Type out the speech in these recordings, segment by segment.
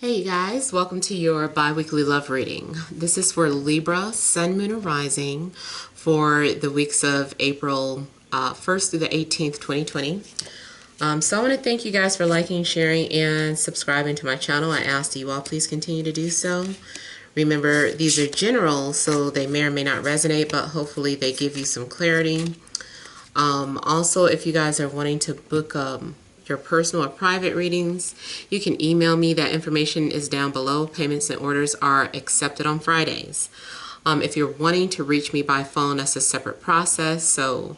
Hey you guys, welcome to your bi-weekly love reading. This is for Libra, Sun, Moon, and Rising for the weeks of April 1st through the 18th, 2020. So I want to thank you guys for liking, sharing, and subscribing to my channel. I ask that you all please continue to do so. Remember, these are general, so they may or may not resonate, but hopefully they give you some clarity. Also, if you guys are wanting to book your personal or private readings, you can email me. That information is down below. Payments and orders are accepted on Fridays. If you're wanting to reach me by phone, that's a separate process. So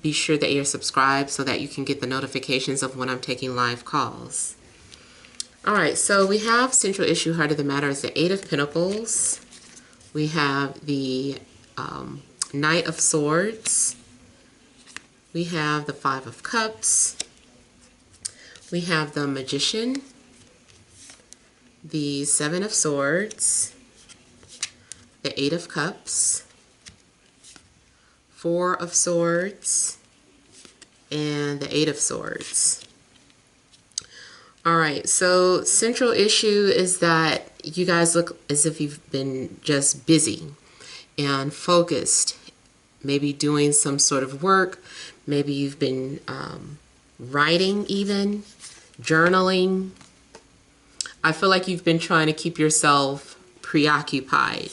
be sure that you're subscribed so that you can get the notifications of when I'm taking live calls. All right, so we have central issue, heart of the matter is the Eight of Pentacles. We have the Knight of Swords. We have the Five of Cups. We have the Magician, the Seven of Swords, the Eight of Cups, Four of Swords, and the Eight of Swords. All right, so central issue is that you guys look as if you've been just busy and focused, maybe doing some sort of work. Maybe you've been writing even, journaling. I feel like you've been trying to keep yourself preoccupied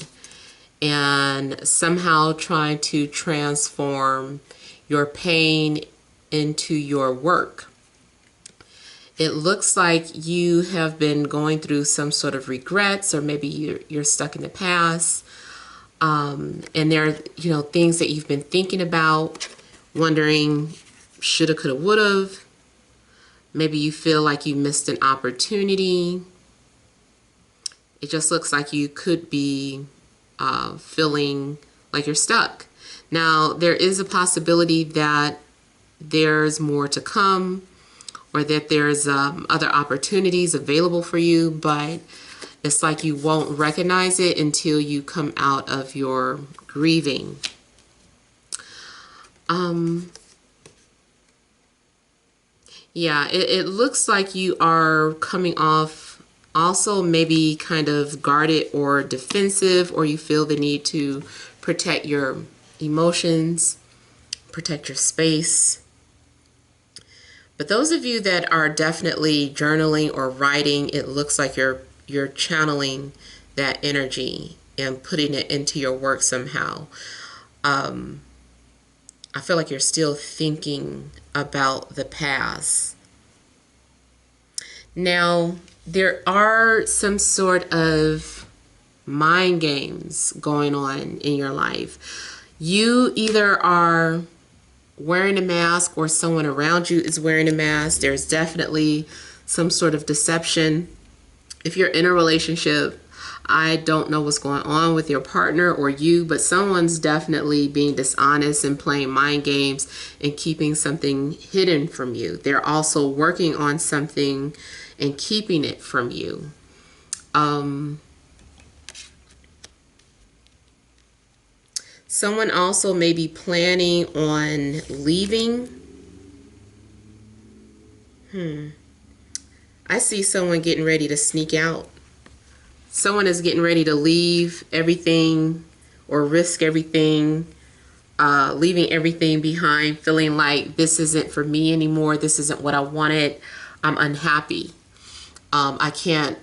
and somehow trying to transform your pain into your work. It looks like you have been going through some sort of regrets, or maybe you're stuck in the past. And there are, things that you've been thinking about, wondering, shoulda, coulda, woulda. Maybe you feel like you missed an opportunity. It just looks like you could be feeling like you're stuck. Now, there is a possibility that there's more to come, or that there's other opportunities available for you, but it's like you won't recognize it until you come out of your grieving. Yeah, it looks like you are coming off also maybe kind of guarded or defensive, or you feel the need to protect your emotions, protect your space. But those of you that are definitely journaling or writing, it looks like you're channeling that energy and putting it into your work somehow. I feel like you're still thinking about the past. Now, there are some sort of mind games going on in your life. You either are wearing a mask, or someone around you is wearing a mask. There's definitely some sort of deception. If you're in a relationship, I don't know what's going on with your partner or you, but someone's definitely being dishonest and playing mind games and keeping something hidden from you. They're also working on something and keeping it from you. Someone also may be planning on leaving. I see someone getting ready to sneak out. Someone is getting ready to leave everything or risk everything, leaving everything behind, feeling like this isn't for me anymore. This isn't what I wanted. I'm unhappy. I can't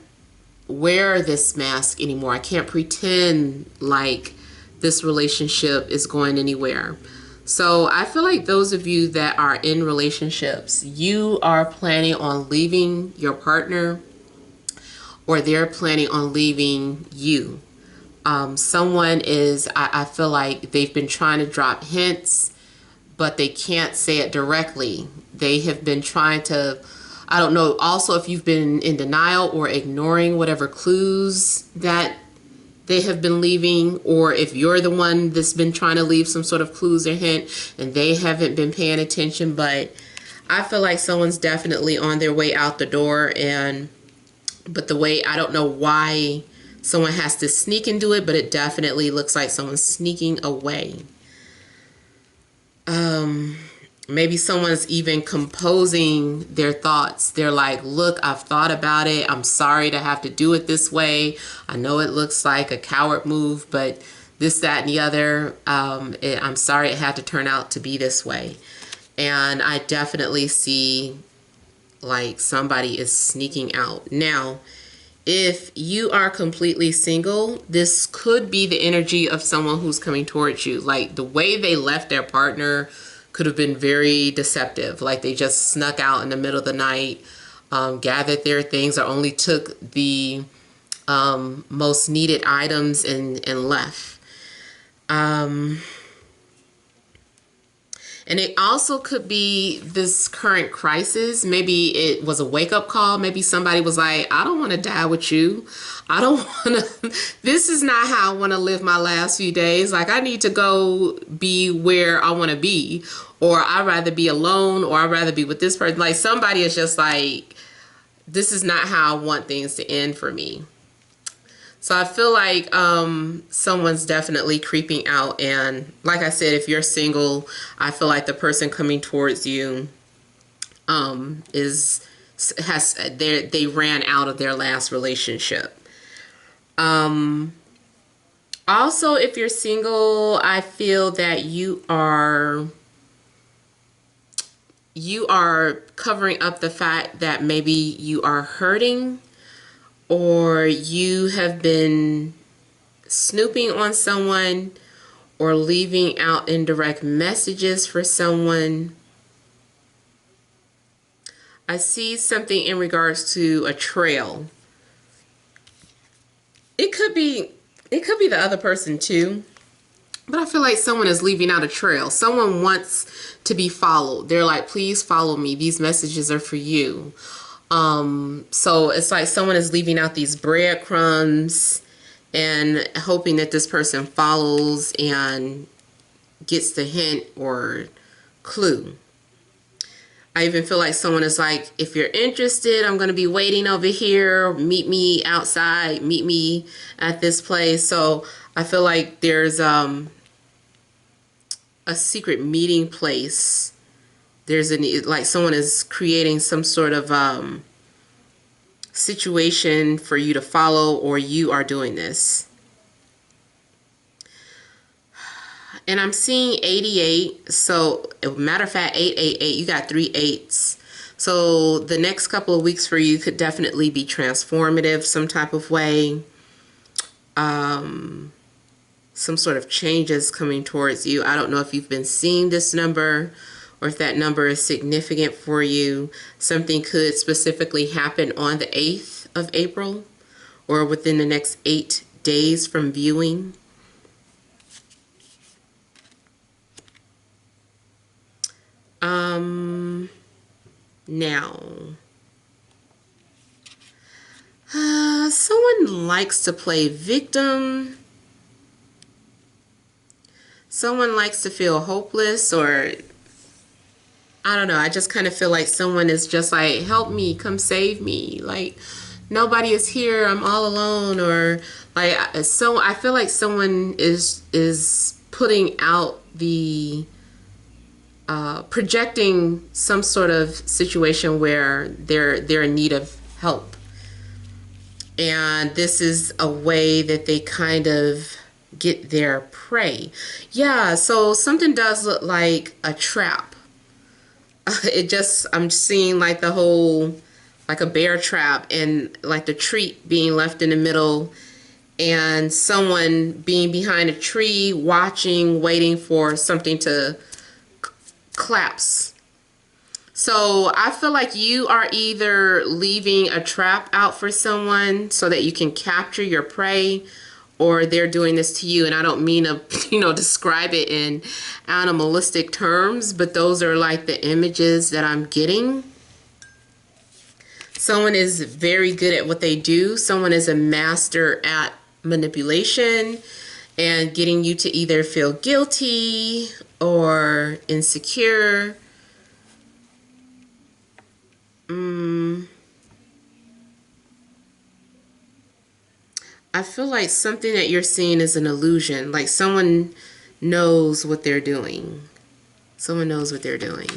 wear this mask anymore. I can't pretend like this relationship is going anywhere. So I feel like those of you that are in relationships, you are planning on leaving your partner, or they're planning on leaving you. Someone is, I feel like they've been trying to drop hints, but they can't say it directly. They have been trying to, I don't know, also if you've been in denial or ignoring whatever clues that they have been leaving, or if you're the one that's been trying to leave some sort of clues or hint and they haven't been paying attention. But I feel like someone's definitely on their way out the door, but the way, I don't know why someone has to sneak and do it, but it definitely looks like someone's sneaking away. Maybe someone's even composing their thoughts. They're like, look, I've thought about it. I'm sorry to have to do it this way. I know it looks like a coward move, but this, that, and the other, I'm sorry it had to turn out to be this way. And I definitely see like somebody is sneaking out. Now, if you are completely single, this could be the energy of someone who's coming towards you. Like the way they left their partner could have been very deceptive. Like they just snuck out in the middle of the night, gathered their things, or only took the most needed items and left. And it also could be this current crisis. Maybe it was a wake-up call. Maybe somebody was like, I don't want to die with you. I don't want to, this is not how I want to live my last few days. Like, I need to go be where I want to be. Or I'd rather be alone, or I'd rather be with this person. Like, somebody is just like, this is not how I want things to end for me. So I feel like someone's definitely creeping out. And like I said, if you're single, I feel like the person coming towards you they ran out of their last relationship. Also, if you're single, I feel that you are covering up the fact that maybe you are hurting, or you have been snooping on someone, or leaving out indirect messages for someone. I see something in regards to a trail. It could be the other person too, but I feel like someone is leaving out a trail. Someone wants to be followed. They're like, please follow me. These messages are for you. So it's like someone is leaving out these breadcrumbs and hoping that this person follows and gets the hint or clue. I even feel like someone is like, if you're interested, I'm going to be waiting over here. Meet me outside. Meet me at this place. So I feel like there's a secret meeting place. There's like someone is creating some sort of situation for you to follow, or you are doing this. And I'm seeing 88. So, matter of fact, 888. You got 3 8s. So the next couple of weeks for you could definitely be transformative, some type of way. Some sort of changes coming towards you. I don't know if you've been seeing this number, or if that number is significant for you. Something could specifically happen on the 8th of April, or within the next 8 days from viewing. Now, someone likes to play victim. Someone likes to feel hopeless, or I don't know. I just kind of feel like someone is just like, help me, come save me. Like, nobody is here. I'm all alone. Or like, so I feel like someone is putting out the projecting some sort of situation where they're in need of help. And this is a way that they kind of get their prey. Yeah, so something does look like a trap. I'm seeing like the whole, like a bear trap, and like the treat being left in the middle, and someone being behind a tree watching, waiting for something to collapse. So I feel like you are either leaving a trap out for someone so that you can capture your prey, or they're doing this to you. And I don't mean to, describe it in animalistic terms, but those are like the images that I'm getting. Someone is very good at what they do. Someone is a master at manipulation and getting you to either feel guilty or insecure. I feel like something that you're seeing is an illusion. Like someone knows what they're doing. Someone knows what they're doing.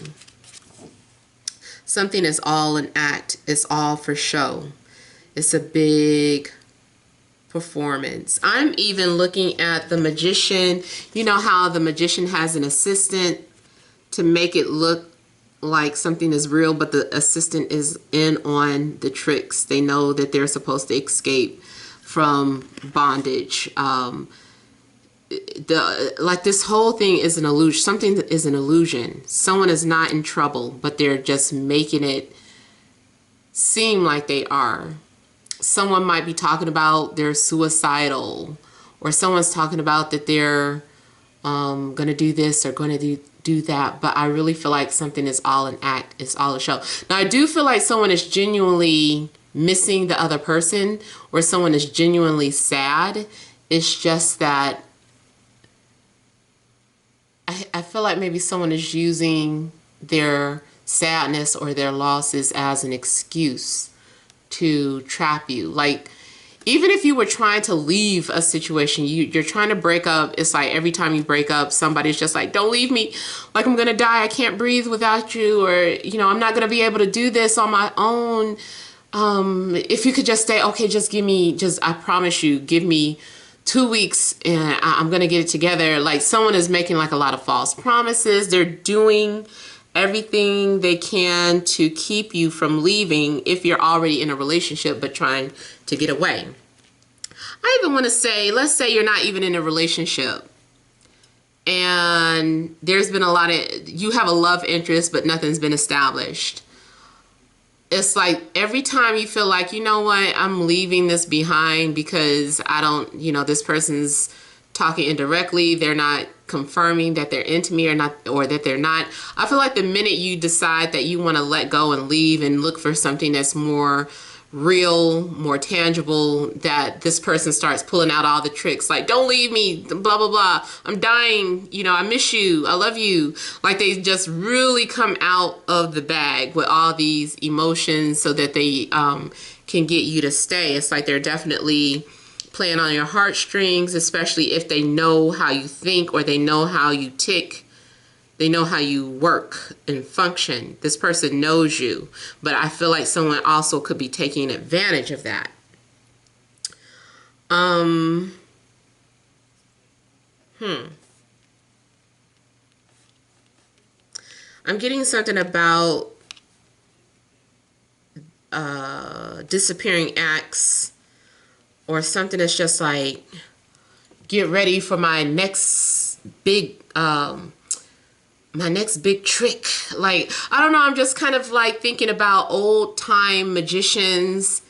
Something is all an act. It's all for show. It's a big performance. I'm even looking at the magician. You know how the magician has an assistant to make it look like something is real, but the assistant is in on the tricks. They know that they're supposed to escape from bondage. Like this whole thing is an illusion. Something that is an illusion. Someone is not in trouble, but they're just making it seem like they are. Someone might be talking about they're suicidal, or someone's talking about that they're gonna do this or gonna do that, but I really feel like something is all an act. It's all a show. Now I do feel like someone is genuinely missing the other person, or someone is genuinely sad. It's just that I feel like maybe someone is using their sadness or their losses as an excuse to trap you. Like, even if you were trying to leave a situation, you're trying to break up. It's like every time you break up, somebody's just like, don't leave me. Like, I'm going to die. I can't breathe without you. Or, you know, I'm not going to be able to do this on my own. If you could just stay, okay, just give me, I promise you, give me 2 weeks and I'm going to get it together. Like, someone is making like a lot of false promises. They're doing everything they can to keep you from leaving if you're already in a relationship but trying to get away. I even want to say, let's say you're not even in a relationship and there's been a lot of, you have a love interest but nothing's been established. It's like every time you feel like, you know what, I'm leaving this behind because I don't, you know, this person's talking indirectly, they're not confirming that they're into me or not, or that they're not. I feel like the minute you decide that you want to let go and leave and look for something that's more real, more tangible, that this person starts pulling out all the tricks, like, don't leave me, blah blah blah, I'm dying, you know, I miss you, I love you. Like, they just really come out of the bag with all these emotions so that they can get you to stay. It's like they're definitely playing on your heartstrings, especially if they know how you think or they know how you tick. They know how you work and function. This person knows you, but I feel like someone also could be taking advantage of that. I'm getting something about disappearing acts, or something that's just like, get ready for my next big trick. Like, I don't know, I'm just kind of like thinking about old time magicians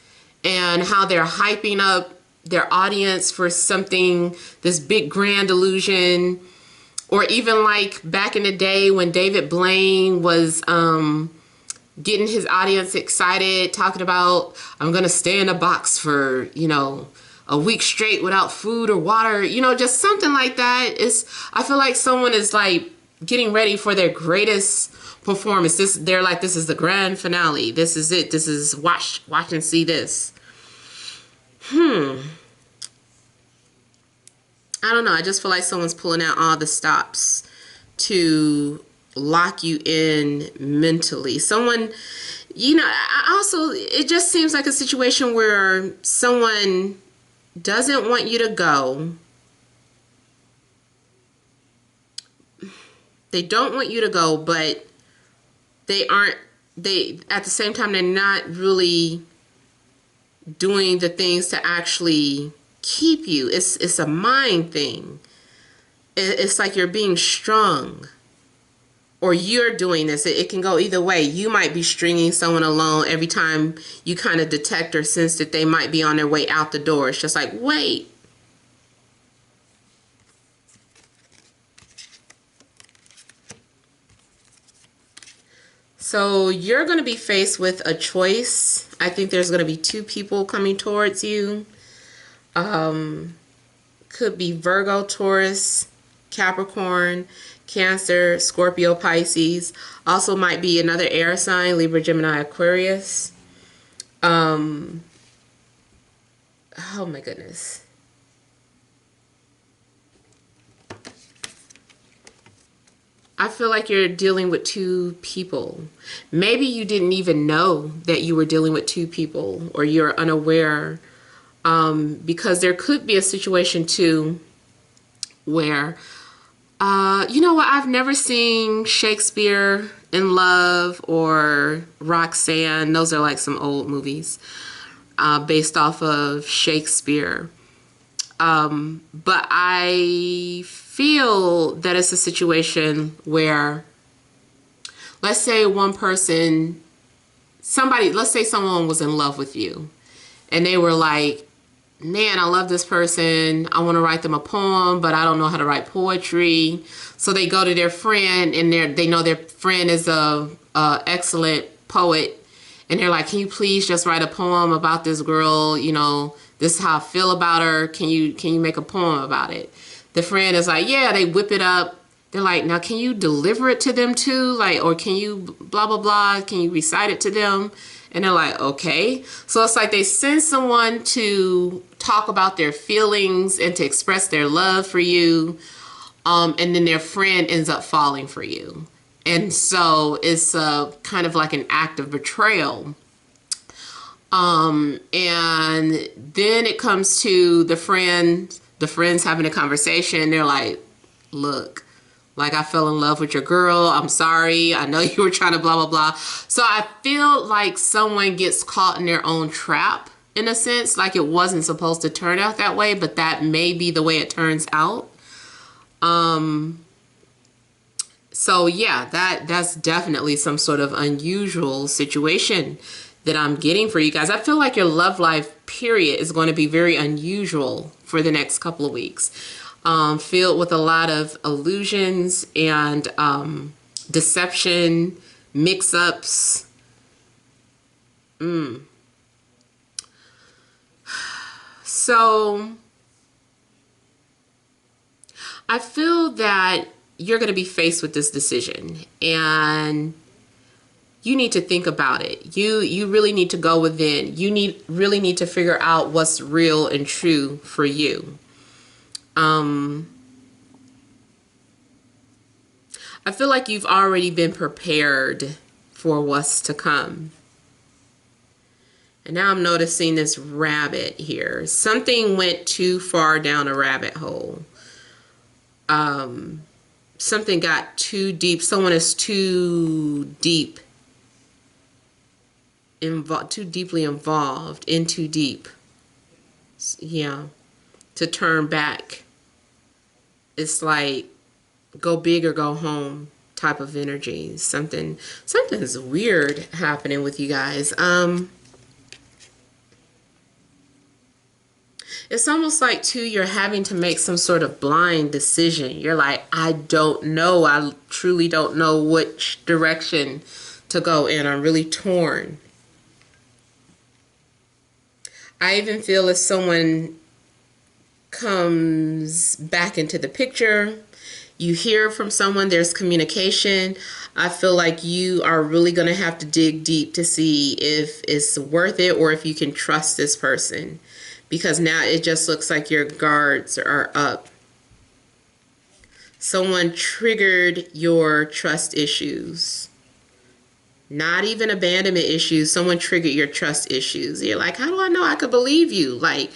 and how they're hyping up their audience for something, this big grand illusion. Or even like back in the day when David Blaine was getting his audience excited, talking about, I'm gonna stay in a box for, you know, a week straight without food or water, you know, just something like that. I feel like someone is like getting ready for their greatest performance. They're like, this is the grand finale. This is it. This is watch and see this. I don't know. I just feel like someone's pulling out all the stops to lock you in mentally. Someone, you know, also, it just seems like a situation where someone doesn't want you to go. They don't want you to go, but at the same time, they're not really doing the things to actually keep you. It's a mind thing. It's like you're being strung, or you're doing this. It can go either way. You might be stringing someone along every time you kind of detect or sense that they might be on their way out the door. It's just like, wait. So you're going to be faced with a choice. I think there's going to be two people coming towards you. Could be Virgo, Taurus, Capricorn, Cancer, Scorpio, Pisces. Also might be another air sign, Libra, Gemini, Aquarius. Oh my goodness. I feel like you're dealing with two people. Maybe you didn't even know that you were dealing with two people, or you're unaware, because there could be a situation too where, you know what, I've never seen Shakespeare in Love or Roxanne. Those are like some old movies based off of Shakespeare. But I feel that it's a situation where, let's say one person, let's say someone was in love with you and they were like, man, I love this person. I want to write them a poem, but I don't know how to write poetry. So they go to their friend, and they know their friend is a excellent poet, and they're like, can you please just write a poem about this girl? You know, this is how I feel about her. Can you make a poem about it? The friend is like, yeah. They whip it up. They're like, now can you deliver it to them too? Like, or can you blah, blah, blah? Can you recite it to them? And they're like, okay. So it's like they send someone to talk about their feelings and to express their love for you. And then their friend ends up falling for you. And so it's kind of like an act of betrayal. And then it comes to the friends having a conversation. They're like, look, like, I fell in love with your girl. I'm sorry. I know you were trying to blah, blah, blah. So I feel like someone gets caught in their own trap, in a sense, like it wasn't supposed to turn out that way, but that may be the way it turns out. So yeah, that's definitely some sort of unusual situation that I'm getting for you guys. I feel like your love life period is going to be very unusual for the next couple of weeks. Filled with a lot of illusions and deception, mix-ups. So I feel that you're going to be faced with this decision, and you need to think about it. You really need to go within. You really need to figure out what's real and true for you. I feel like you've already been prepared for what's to come. And now I'm noticing this rabbit here. Something went too far down a rabbit hole. Something got too deep. Someone is too deeply involved, in too deep. Yeah. To turn back. It's like go big or go home type of energy. Something's weird happening with you guys. It's almost like too, you're having to make some sort of blind decision. You're like, I don't know. I truly don't know which direction to go in. I'm really torn. I even feel if someone comes back into the picture, you hear from someone, there's communication, I feel like you are really going to have to dig deep to see if it's worth it or if you can trust this person, because now it just looks like your guards are up. Someone triggered your trust issues. Not even abandonment issues. Someone triggered your trust issues. You're like, how do I know I could believe you? Like,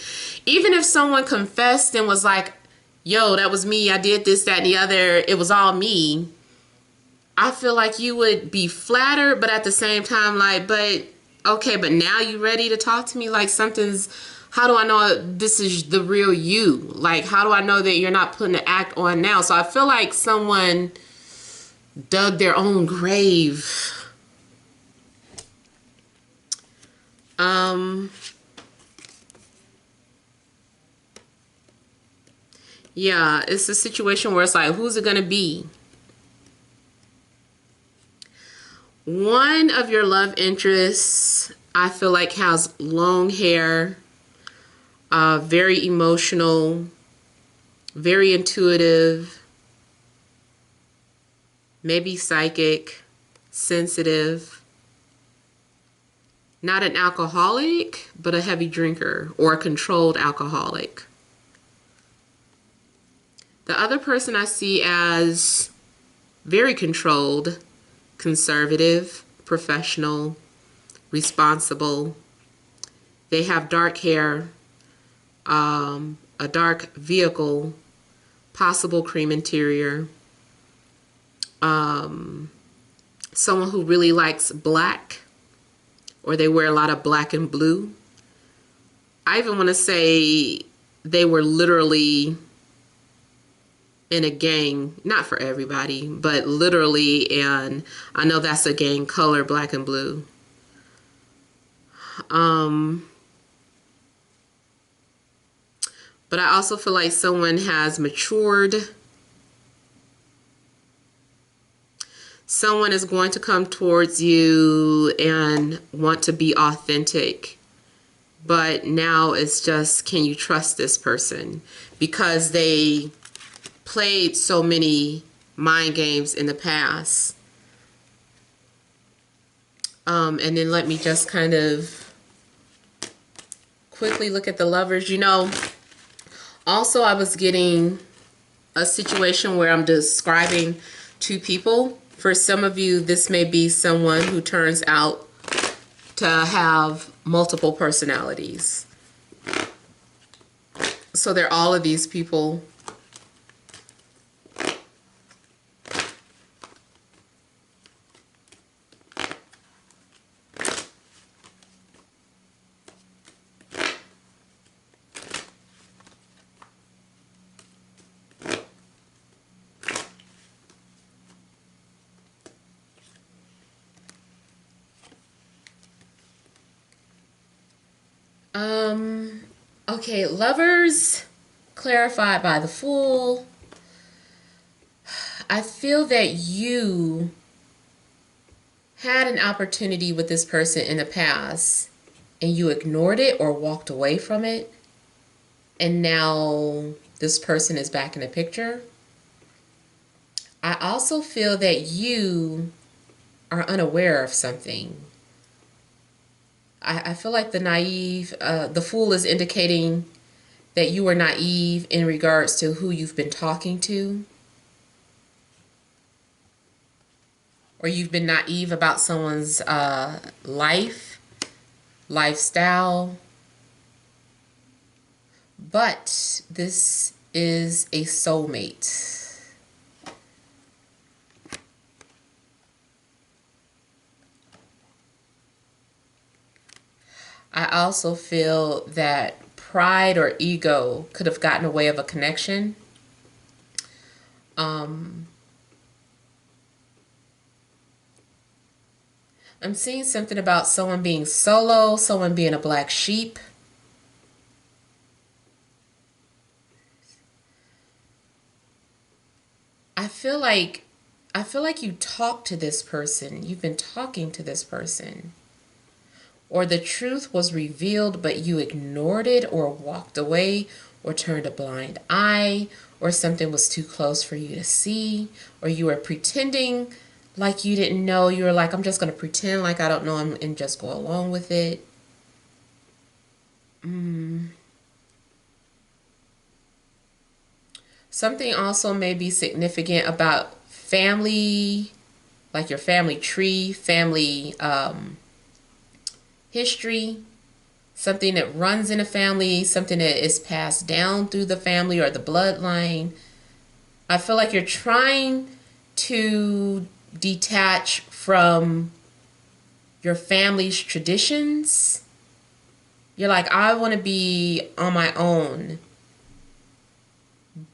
even if someone confessed and was like, yo, that was me. I did this, that, and the other. It was all me. I feel like you would be flattered, but at the same time, like, but okay, but now you ready to talk to me? Like how do I know this is the real you? Like, how do I know that you're not putting the act on now? So I feel like someone dug their own grave. Yeah, it's a situation where it's like, who's it gonna be? One of your love interests, I feel like, has long hair, very emotional, very intuitive, maybe psychic, sensitive. Not an alcoholic, but a heavy drinker or a controlled alcoholic. The other person I see as very controlled, conservative, professional, responsible. They have dark hair, a dark vehicle, possible cream interior. Someone who really likes black, or they wear a lot of black and blue. I even want to say they were literally in a gang, not for everybody, but literally, and I know that's a gang color, black and blue. But I also feel like someone has matured. Someone is going to come towards you and want to be authentic. But now it's just, can you trust this person? Because they played so many mind games in the past. And then let me just kind of quickly look at the lovers. You know, also I was getting a situation where I'm describing two people. For some of you, this may be someone who turns out to have multiple personalities. So they're all of these people. Okay, lovers clarified by the Fool. I feel that you had an opportunity with this person in the past and you ignored it or walked away from it, and now this person is back in the picture. I also feel that you are unaware of something. I feel like the Fool is indicating that you are naive in regards to who you've been talking to. Or you've been naive about someone's lifestyle. But this is a soulmate. I also feel that pride or ego could have gotten in the way of a connection. I'm seeing something about someone being solo, someone being a black sheep. I feel like you talked to this person. You've been talking to this person. Or the truth was revealed, but you ignored it or walked away or turned a blind eye, or something was too close for you to see, or you were pretending like you didn't know. You were like, I'm just going to pretend like I don't know and just go along with it. Something also may be significant about family, like your family tree, family history, something that runs in a family, something that is passed down through the family or the bloodline. I feel like you're trying to detach from your family's traditions. You're like, I want to be on my own.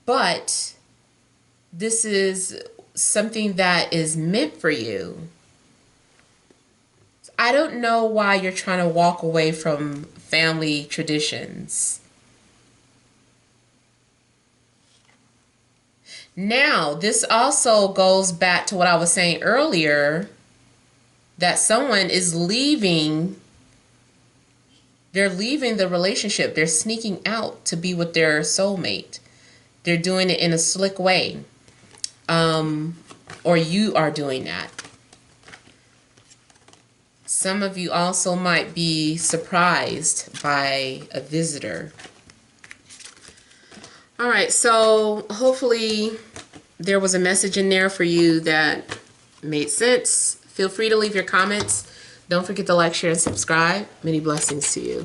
But this is something that is meant for you. I don't know why you're trying to walk away from family traditions. Now, this also goes back to what I was saying earlier, that someone is leaving. They're leaving the relationship. They're sneaking out to be with their soulmate. They're doing it in a slick way. Or you are doing that. Some of you also might be surprised by a visitor. All right, so hopefully there was a message in there for you that made sense. Feel free to leave your comments. Don't forget to like, share, and subscribe. Many blessings to you.